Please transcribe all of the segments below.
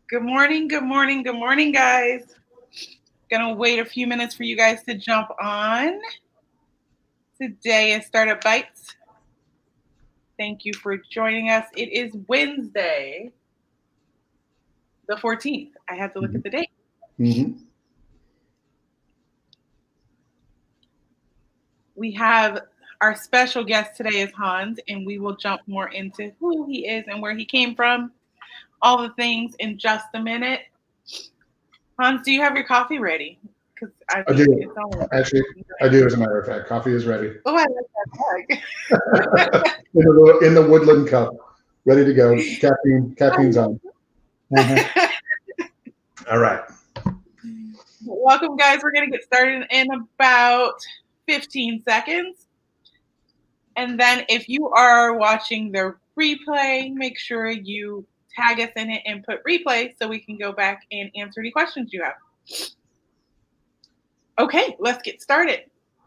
Good morning, good morning, good morning, guys. Gonna wait a few minutes for you guys to jump on. Today is Startup Bytes. Thank you for joining us. It is Wednesday, the 14th. I had to look at the date. We have our special guest today is Hans, and we will jump more into who he is and where he came from, all the things in just a minute. Hans, do you have your coffee ready? Because I do. Actually, I do, as a matter of fact. Coffee is ready. Oh, I like that mug. in the woodland cup, ready to go. Caffeine's on. All right. Welcome, guys. We're going to get started in about 15 seconds. And then if you are watching the replay, make sure you tag us in it and put replay so we can go back and answer any questions you have. Okay, let's get started.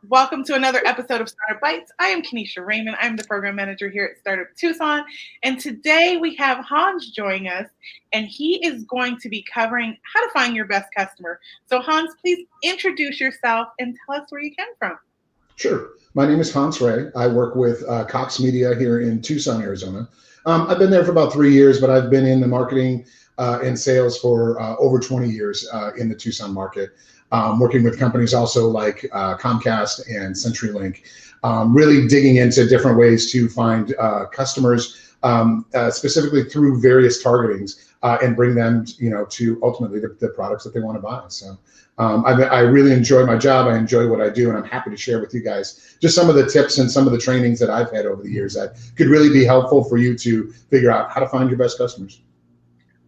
Welcome to another episode of Startup Bytes. I am Keneshia Raymond. I'm the program manager here at Startup Tucson. And today we have Hans joining us, and he is going to be covering how to find your best customer. So Hans, please introduce yourself and tell us where you came from. Sure. My name is Hans Rhey. I work with Cox Media here in Tucson, Arizona. I've been there for about 3 years, but I've been in the marketing and sales for over 20 years in the Tucson market. Working with companies also like Comcast and CenturyLink, really digging into different ways to find customers, specifically through various targetings, and bring them, to ultimately the products that they want to buy. So I really enjoy my job. I enjoy what I do, and I'm happy to share with you guys just some of the tips and some of the trainings that I've had over the years that could really be helpful for you to figure out how to find your best customers.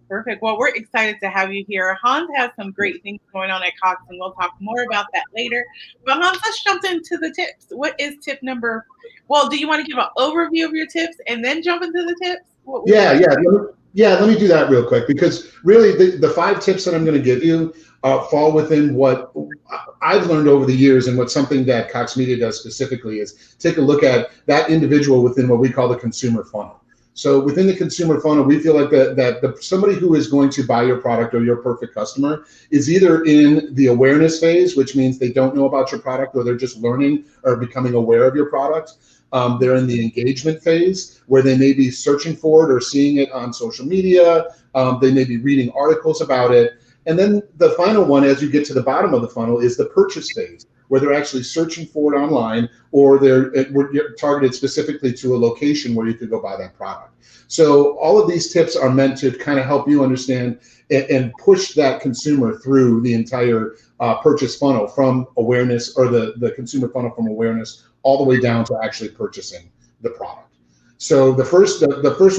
Perfect. Well, we're excited to have you here. Hans has some great things going on at Cox, and we'll talk more about that later. But Hans, let's jump into the tips. What is tip number? Well, do you want to give an overview of your tips and then jump into the tips? Let me do that real quick, because really the 5 tips that I'm going to give you fall within what I've learned over the years, and what something that Cox Media does specifically is take a look at that individual within what we call the consumer funnel. So within the consumer funnel, we feel like that somebody who is going to buy your product, or your perfect customer, is either in the awareness phase, which means they don't know about your product, or they're just learning or becoming aware of your product. They're in the engagement phase, where they may be searching for it or seeing it on social media. They may be reading articles about it. And then the final one, as you get to the bottom of the funnel, is the purchase phase, where they're actually searching for it online, or they're targeted specifically to a location where you could go buy that product. So all of these tips are meant to kind of help you understand and push that consumer through the entire purchase funnel, from awareness, or the consumer funnel from awareness all the way down to actually purchasing the product. So the first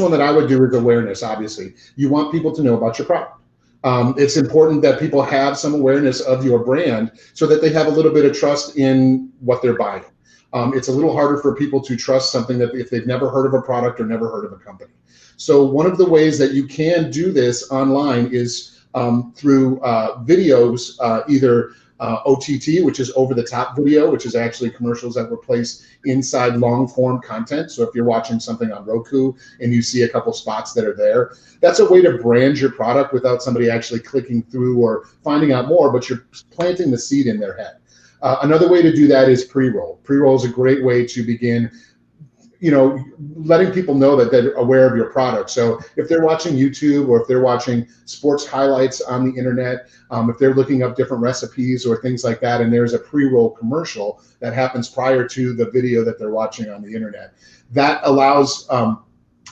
one that I would do is awareness. Obviously, you want people to know about your product. It's important that people have some awareness of your brand, so that they have a little bit of trust in what they're buying. It's a little harder for people to trust something that if they've never heard of a product or never heard of a company. So one of the ways that you can do this online is through videos, either OTT, which is over the top video, which is actually commercials that were placed inside long form content. So if you're watching something on Roku and you see a couple spots that are there, that's a way to brand your product without somebody actually clicking through or finding out more, but you're planting the seed in their head. Another way to do that is pre-roll. Pre-roll is a great way to begin letting people know that they're aware of your product. So if they're watching YouTube, or if they're watching sports highlights on the internet, if they're looking up different recipes or things like that, and there's a pre-roll commercial that happens prior to the video that they're watching on the internet, that allows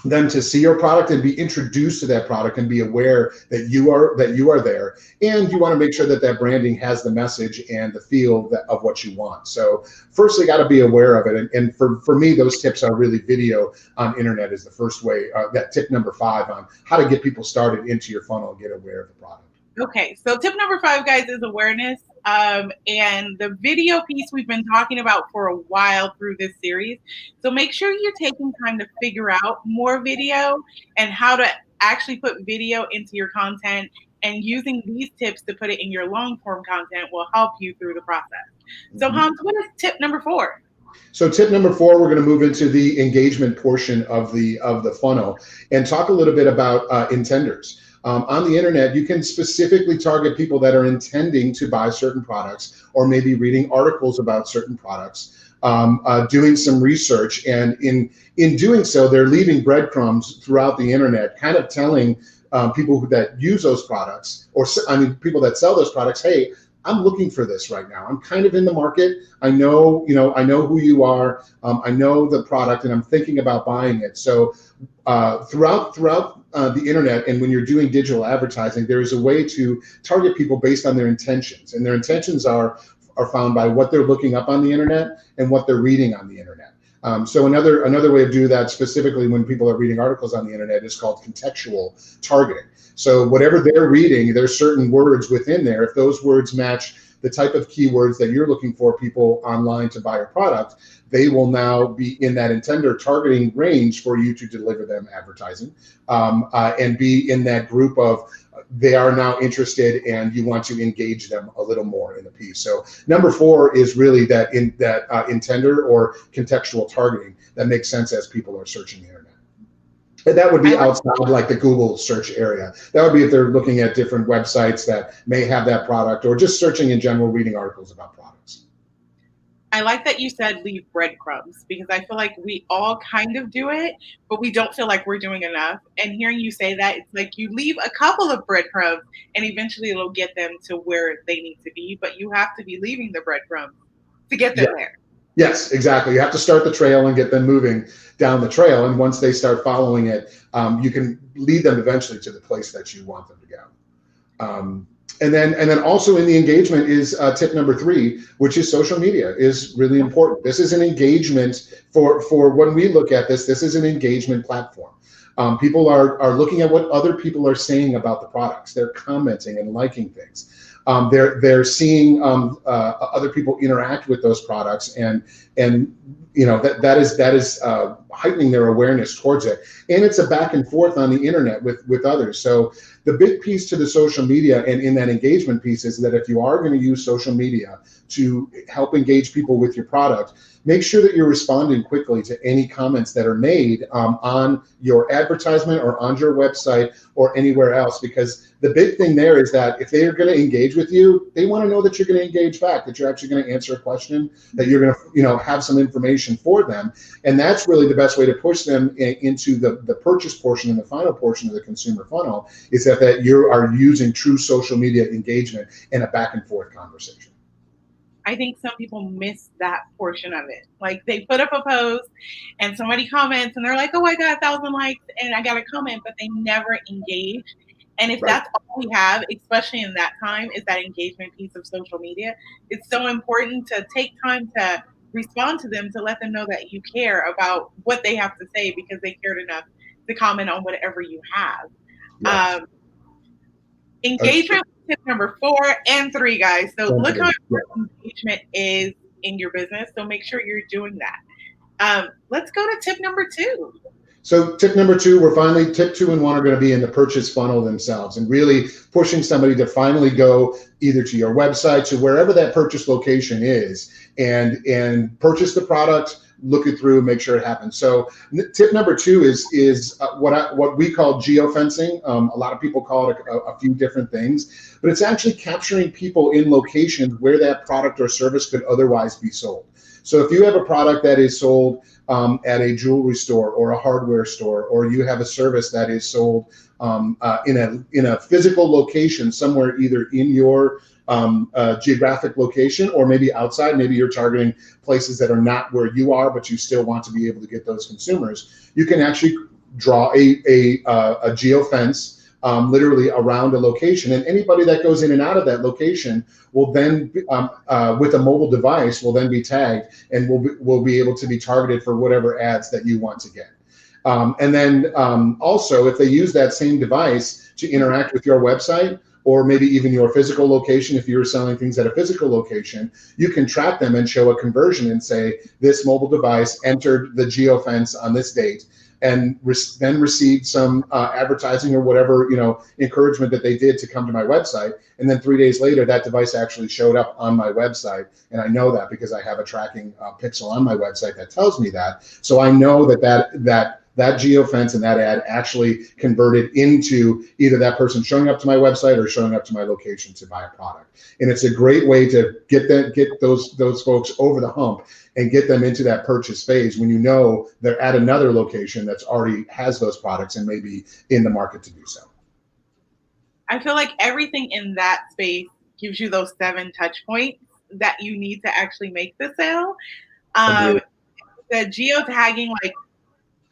them to see your product and be introduced to that product and be aware that you are there, and you want to make sure that branding has the message and the feel of what you want. So first, they got to be aware of it, and for me, those tips are really video on internet is the first way. That tip number 5 on how to get people started into your funnel and get aware of the product. Okay, so tip number 5, guys, is awareness. And the video piece we've been talking about for a while through this series. So make sure you're taking time to figure out more video and how to actually put video into your content, and using these tips to put it in your long form content will help you through the process. So Hans, what is tip number 4? So tip number 4, we're going to move into the engagement portion of the funnel and talk a little bit about intenders. On the internet, you can specifically target people that are intending to buy certain products or maybe reading articles about certain products, doing some research. And in doing so, they're leaving breadcrumbs throughout the internet, kind of telling people that use those products, or I mean, people that sell those products, hey, I'm looking for this right now. I'm kind of in the market. I know, I know who you are. I know the product, and I'm thinking about buying it. So throughout the internet, and when you're doing digital advertising, there is a way to target people based on their intentions, and their intentions are found by what they're looking up on the internet and what they're reading on the internet. So another way to do that, specifically when people are reading articles on the internet, is called contextual targeting. So whatever they're reading, there's certain words within there. If those words match the type of keywords that you're looking for people online to buy your product, they will now be in that intended targeting range for you to deliver them advertising, and be in that group of they are now interested and you want to engage them a little more in the piece. So number 4 is really that intender or contextual targeting that makes sense as people are searching the internet. And that would be outside like the Google search area. That would be if they're looking at different websites that may have that product, or just searching in general, reading articles about products. I like that you said leave breadcrumbs, because I feel like we all kind of do it, but we don't feel like we're doing enough. And hearing you say that, it's like you leave a couple of breadcrumbs and eventually it'll get them to where they need to be, but you have to be leaving the breadcrumbs to get them there. Yes, exactly. You have to start the trail and get them moving down the trail. And once they start following it, you can lead them eventually to the place that you want them to go. And then also in the engagement is tip number 3, which is social media is really important. This is an engagement for when we look at this is an engagement platform. People are looking at what other people are saying about the products. They're commenting and liking things. They're seeing other people interact with those products, and that is heightening their awareness towards it. And it's a back and forth on the internet with others. So the big piece to the social media and in that engagement piece is that if you are going to use social media to help engage people with your product, make sure that you're responding quickly to any comments that are made on your advertisement or on your website or anywhere else, because the big thing there is that if they are going to engage with you, they want to know that you're going to engage back, that you're actually going to answer a question, that you're going to have some information for them. And that's really the best way to push them into the purchase portion and the final portion of the consumer funnel, is that you are using true social media engagement in a back and forth conversation. I think some people miss that portion of it. Like they put up a post and somebody comments and they're like, oh, I got 1,000 likes and I got a comment, but they never engage. And if that's all we have, especially in that time, is that engagement piece of social media, it's so important to take time to respond to them, to let them know that you care about what they have to say, because they cared enough to comment on whatever you have. Yes. Engagement tip number 4 and 3, guys. So look how important engagement is in your business. So make sure you're doing that. Let's go to tip number 2. So tip number 2, tip 2 and 1 are going to be in the purchase funnel themselves, and really pushing somebody to finally go either to your website, to wherever that purchase location is, and purchase the product, look it through, make sure it happens. So tip number 2 is what we call geofencing. A lot of people call it a few different things, but it's actually capturing people in locations where that product or service could otherwise be sold. So if you have a product that is sold at a jewelry store or a hardware store, or you have a service that is sold in a physical location somewhere, either in your geographic location or maybe outside, maybe you're targeting places that are not where you are, but you still want to be able to get those consumers, you can actually draw a geofence literally around a location, and anybody that goes in and out of that location will then, with a mobile device, will then be tagged and will be able to be targeted for whatever ads that you want to get. And then also, if they use that same device to interact with your website, or maybe even your physical location, if you're selling things at a physical location, you can track them and show a conversion and say, this mobile device entered the geofence on this date, and then received some advertising or whatever, encouragement that they did to come to my website. And then 3 days later, that device actually showed up on my website. And I know that because I have a tracking pixel on my website that tells me that. So I know that that geofence and that ad actually converted into either that person showing up to my website or showing up to my location to buy a product. And it's a great way to get those folks over the hump and get them into that purchase phase when you know they're at another location that's already has those products and maybe in the market to do so. I feel like everything in that space gives you those 7 touch points that you need to actually make the sale. The geotagging, like,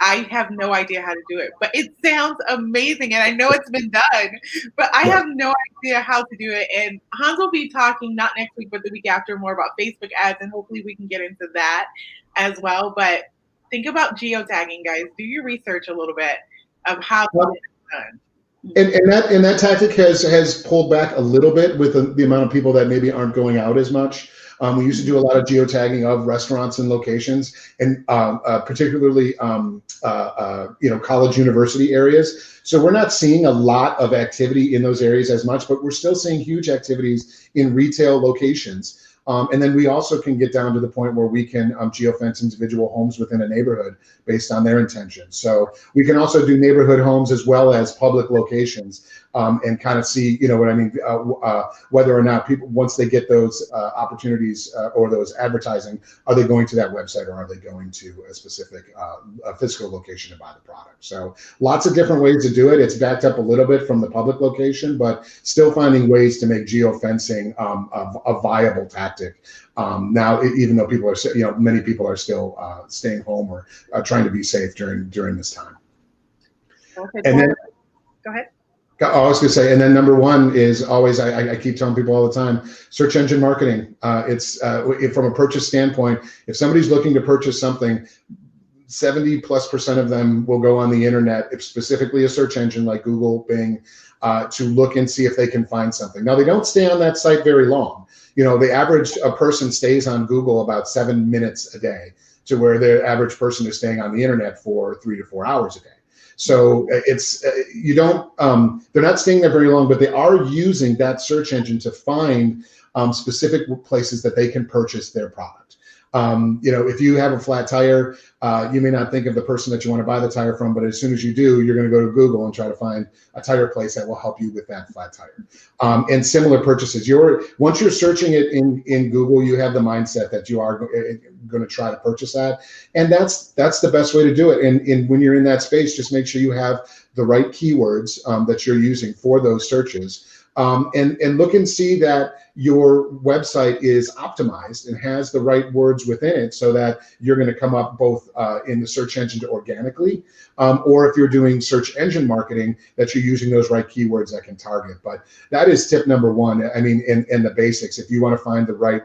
I have no idea how to do it, but it sounds amazing. And I know it's been done, but I have no idea how to do it. And Hans will be talking not next week, but the week after more about Facebook ads. And hopefully we can get into that as well. But think about geotagging, guys. Do your research a little bit of how to get it done. And that tactic has pulled back a little bit with the amount of people that maybe aren't going out as much. We used to do a lot of geotagging of restaurants and locations, and particularly college university areas. So we're not seeing a lot of activity in those areas as much, but we're still seeing huge activities in retail locations. And then we also can get down to the point where we can geofence individual homes within a neighborhood based on their intentions. So we can also do neighborhood homes as well as public locations, and kind of see, whether or not people, once they get those opportunities or those advertising, are they going to that website or are they going to a specific physical location to buy the product? So lots of different ways to do it. It's backed up a little bit from the public location, but still finding ways to make geofencing a viable tactic. Now, even though people are, many people are still staying home or trying to be safe during this time. Okay, and then, go ahead. I was going to say, and then number one is always, I keep telling people all the time, search engine marketing. It's from a purchase standpoint, if somebody's looking to purchase something, 70+% of them will go on the internet, if specifically a search engine like Google, Bing, to look and see if they can find something. Now, they don't stay on that site very long. The average person stays on Google about 7 minutes a day, to where the average person is staying on the internet for 3 to 4 hours a day. So it's they're not staying there very long, but they are using that search engine to find specific places that they can purchase their product. If you have a flat tire, you may not think of the person that you want to buy the tire from, but as soon as you do, you're going to go to Google and try to find a tire place that will help you with that flat tire. And similar purchases. Once you're searching it in Google, you have the mindset that you are going to try to purchase that, and that's the best way to do it. And when you're in that space, just make sure you have the right keywords that you're using for those searches. And look and see that your website is optimized and has the right words within it, so that you're going to come up both in the search engine organically, or if you're doing search engine marketing, that you're using those right keywords that can target. But that is tip number one. I mean, in the basics, if you want to find the right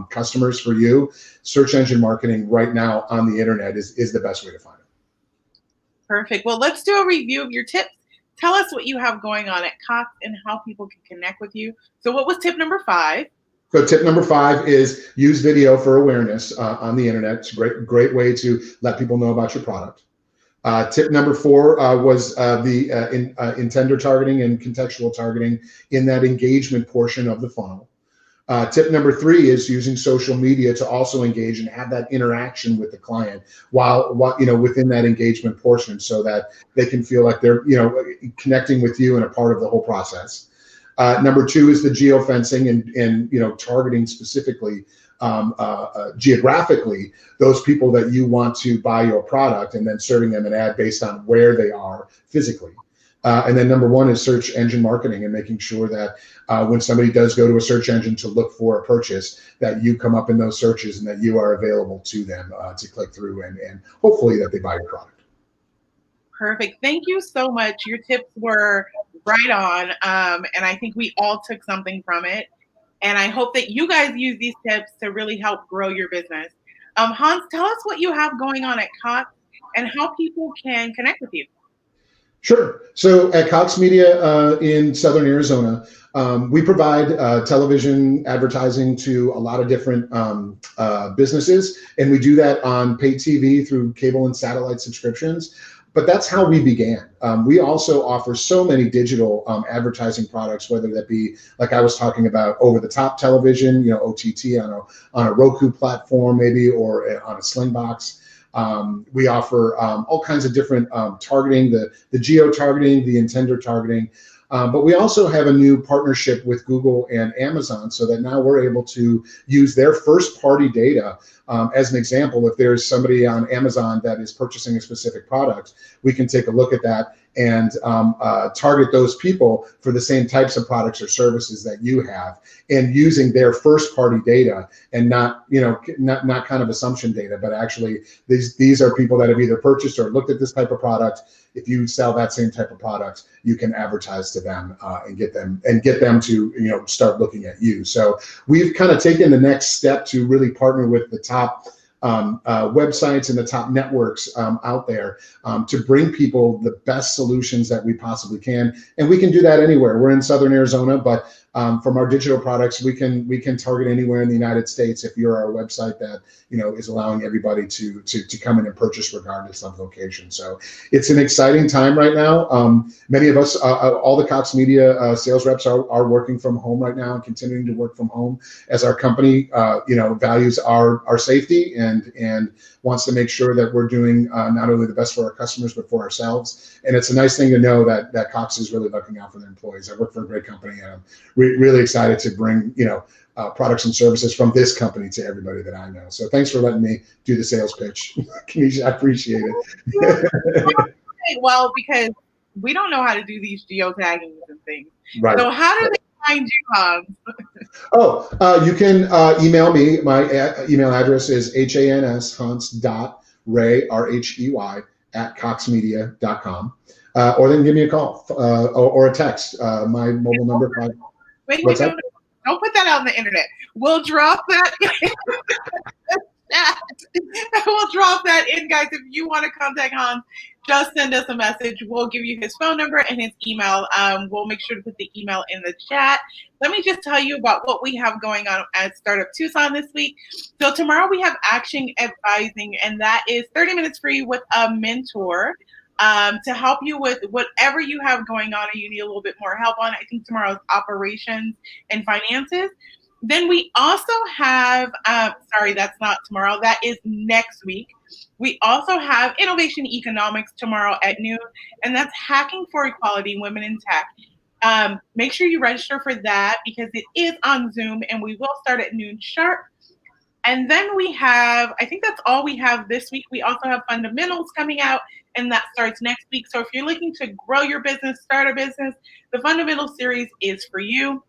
customers for you, search engine marketing right now on the internet is the best way to find it. Perfect. Well, let's do a review of your tips. Tell us what you have going on at Cox and how people can connect with you. So what was tip number 5? So tip number 5 is use video for awareness on the internet. It's a great way to let people know about your product. Tip number 4 was the intender targeting and contextual targeting in that engagement portion of the funnel. Tip number 3 is using social media to also engage and have that interaction with the client while within that engagement portion, so that they can feel like they're connecting with you and a part of the whole process. Number 2 is the geofencing and targeting specifically geographically those people that you want to buy your product, and then serving them an ad based on where they are physically. And then number 1 is search engine marketing, and making sure that when somebody does go to a search engine to look for a purchase, that you come up in those searches and that you are available to them to click through and hopefully that they buy your product. Perfect. Thank you so much. Your tips were right on. And I think we all took something from it. And I hope that you guys use these tips to really help grow your business. Hans, tell us what you have going on at Cox and how people can connect with you. Sure. So at Cox Media in Southern Arizona, we provide television advertising to a lot of different businesses, and we do that on paid TV through cable and satellite subscriptions. But that's how we began. We also offer so many digital advertising products, whether that be, like I was talking about, over-the-top television, OTT on a Roku platform maybe, or on a Slingbox. We offer all kinds of different targeting, the geo-targeting, the intender targeting. But we also have a new partnership with Google and Amazon so that now we're able to use their first-party data. As an example, if there's somebody on Amazon that is purchasing a specific product, we can take a look at that and target those people for the same types of products or services that you have, and using their first-party data, and not not kind of assumption data, but actually these are people that have either purchased or looked at this type of product. If you sell that same type of product, you can advertise to them and get them to start looking at you. So we've kind of taken the next step to really partner with the top websites and the top networks out there to bring people the best solutions that we possibly can. And we can do that anywhere. We're in Southern Arizona, but from our digital products, we can target anywhere in the United States if you're our website that is allowing everybody to come in and purchase regardless of location. So it's an exciting time right now. Many of us, all the Cox Media sales reps are working from home right now and continuing to work from home as our company values our safety and wants to make sure that we're doing not only the best for our customers but for ourselves. And it's a nice thing to know that Cox is really looking out for their employees. I work for a great company, and I'm really excited to bring products and services from this company to everybody that I know. So thanks for letting me do the sales pitch, Keneshia. I appreciate it. Well, because we don't know how to do these geotaggings and things. Right. So how do they find you, Hans? You can email me. My email address is hans.rhey, R-H-E-Y, @coxmedia.com. Or then give me a call or a text. My mobile number. Wait, don't put that out on the internet. We'll drop that. We'll drop that in, guys. If you want to contact Hans, just send us a message. We'll give you his phone number and his email. We'll make sure to put the email in the chat. Let me just tell you about what we have going on at Startup Tucson this week. So tomorrow we have Action Advising, and that is 30 minutes free with a mentor to help you with whatever you have going on and you need a little bit more help on. I think tomorrow's operations and finances. Then we also have, sorry, that's not tomorrow. That is next week. We also have Innovation Economics tomorrow at noon, and that's Hacking for Equality, Women in Tech. Make sure you register for that because it is on Zoom, and we will start at noon sharp. And then we have, I think that's all we have this week. We also have Fundamentals coming out, and that starts next week. So if you're looking to grow your business, start a business, the Fundamentals series is for you.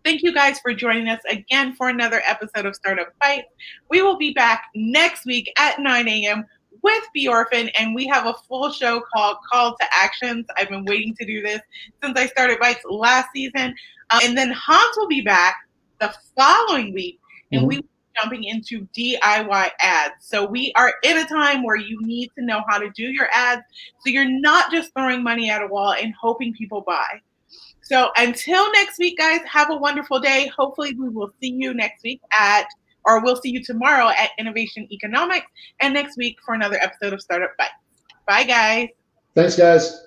Thank you guys for joining us again for another episode of Startup Bytes. We will be back next week at 9 a.m. with Bjorfin, and we have a full show called Call to Actions. I've been waiting to do this since I started Bytes last season. And then Hans will be back the following week, and we will be jumping into DIY ads. So we are in a time where you need to know how to do your ads so you're not just throwing money at a wall and hoping people buy. So until next week, guys, have a wonderful day. Hopefully we will see you next week we'll see you tomorrow at Innovation Economics, and next week for another episode of Startup Bytes. Bye, guys. Thanks, guys.